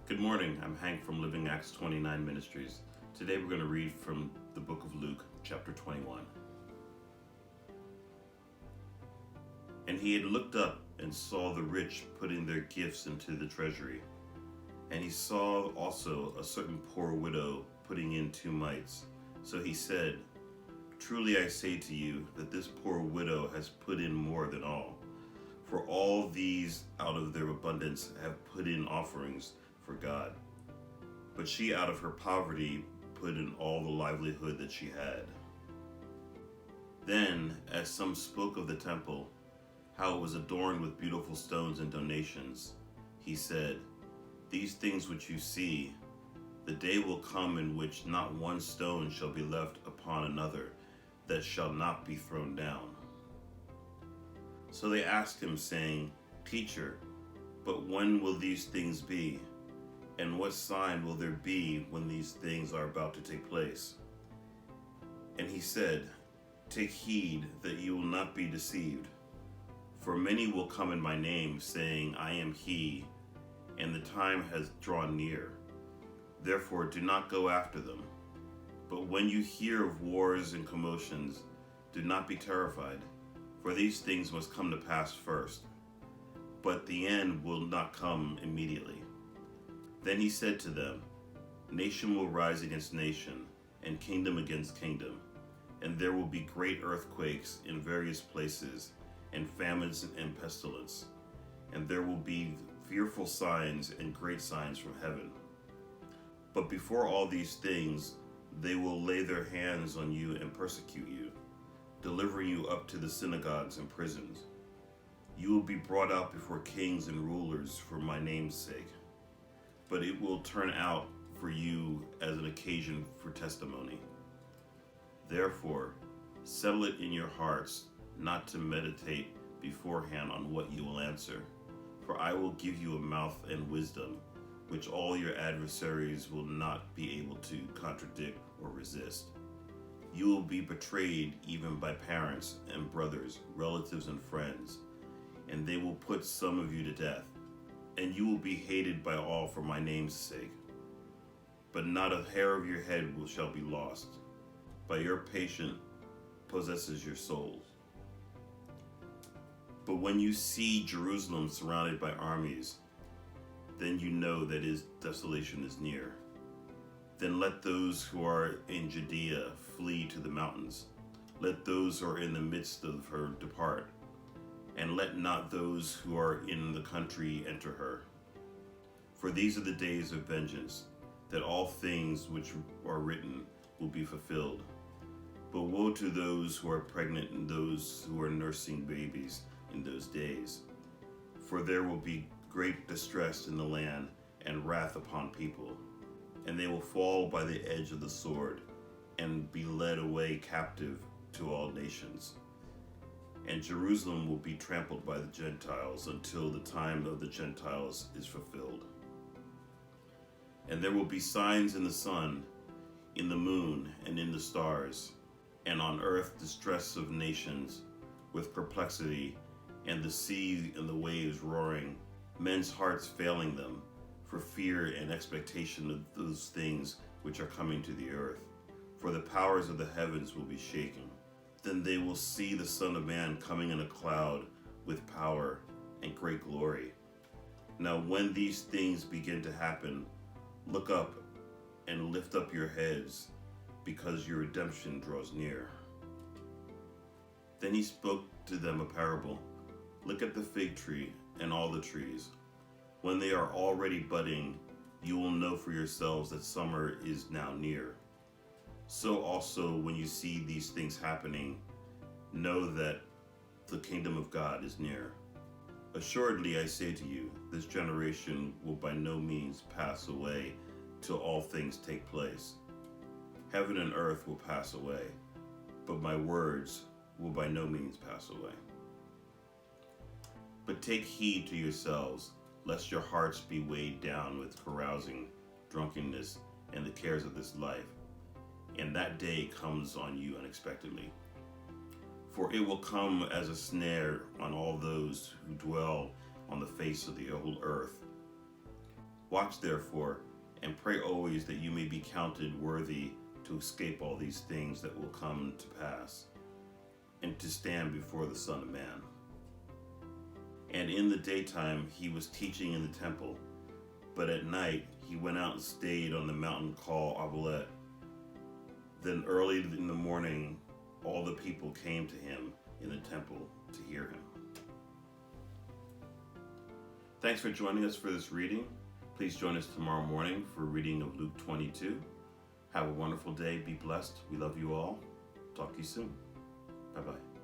Good morning, I'm Hank from Living Acts 29 Ministries. Today we're going to read from the book of Luke, chapter 21. And he had looked up and saw the rich putting their gifts into the treasury. And he saw also a certain poor widow putting in 2 mites. So he said, Truly I say to you that this poor widow has put in more than all. For all these out of their abundance have put in offerings for God. But she out of her poverty put in all the livelihood that she had. Then, as some spoke of the temple, how it was adorned with beautiful stones and donations, he said, These things which you see, the day will come in which not one stone shall be left upon another that shall not be thrown down. So they asked him, saying, Teacher, but when will these things be? And what sign will there be when these things are about to take place? And he said, Take heed that you will not be deceived. For many will come in my name, saying, I am he, and the time has drawn near. Therefore do not go after them. But when you hear of wars and commotions, do not be terrified, for these things must come to pass first. But the end will not come immediately. Then he said to them, Nation will rise against nation, and kingdom against kingdom, and there will be great earthquakes in various places, and famines and pestilence, and there will be fearful signs and great signs from heaven. But before all these things, they will lay their hands on you and persecute you, delivering you up to the synagogues and prisons. You will be brought out before kings and rulers for my name's sake. But it will turn out for you as an occasion for testimony. Therefore, settle it in your hearts not to meditate beforehand on what you will answer, for I will give you a mouth and wisdom, which all your adversaries will not be able to contradict or resist. You will be betrayed even by parents and brothers, relatives and friends, and they will put some of you to death. And you will be hated by all for my name's sake. But not a hair of your head shall be lost. By your patience possesses your souls. But when you see Jerusalem surrounded by armies, then you know that his desolation is near. Then let those who are in Judea flee to the mountains. Let those who are in the midst of her depart. And let not those who are in the country enter her. For these are the days of vengeance, that all things which are written will be fulfilled. But woe to those who are pregnant and those who are nursing babies in those days. For there will be great distress in the land and wrath upon people, and they will fall by the edge of the sword and be led away captive to all nations. And Jerusalem will be trampled by the Gentiles until the time of the Gentiles is fulfilled. And there will be signs in the sun, in the moon, and in the stars, and on earth distress of nations, with perplexity, and the sea and the waves roaring, men's hearts failing them, for fear and expectation of those things which are coming to the earth. For the powers of the heavens will be shaken. Then they will see the Son of Man coming in a cloud with power and great glory. Now when these things begin to happen, look up and lift up your heads, because your redemption draws near. Then he spoke to them a parable. Look at the fig tree and all the trees. When they are already budding, you will know for yourselves that summer is now near. So also when you see these things happening, know that the kingdom of God is near. Assuredly I say to you, this generation will by no means pass away till all things take place. Heaven and earth will pass away, but my words will by no means pass away. But take heed to yourselves, lest your hearts be weighed down with carousing, drunkenness, and the cares of this life, and that day comes on you unexpectedly. For it will come as a snare on all those who dwell on the face of the whole earth. Watch therefore, and pray always that you may be counted worthy to escape all these things that will come to pass, and to stand before the Son of Man. And in the daytime he was teaching in the temple, but at night he went out and stayed on the mountain called Olivet. Then early in the morning all the people came to him in the temple to hear him. Thanks for joining us for this reading. Please join us tomorrow morning for a reading of Luke 22. Have a wonderful day. Be blessed. We love you all. Talk to you soon. Bye-bye.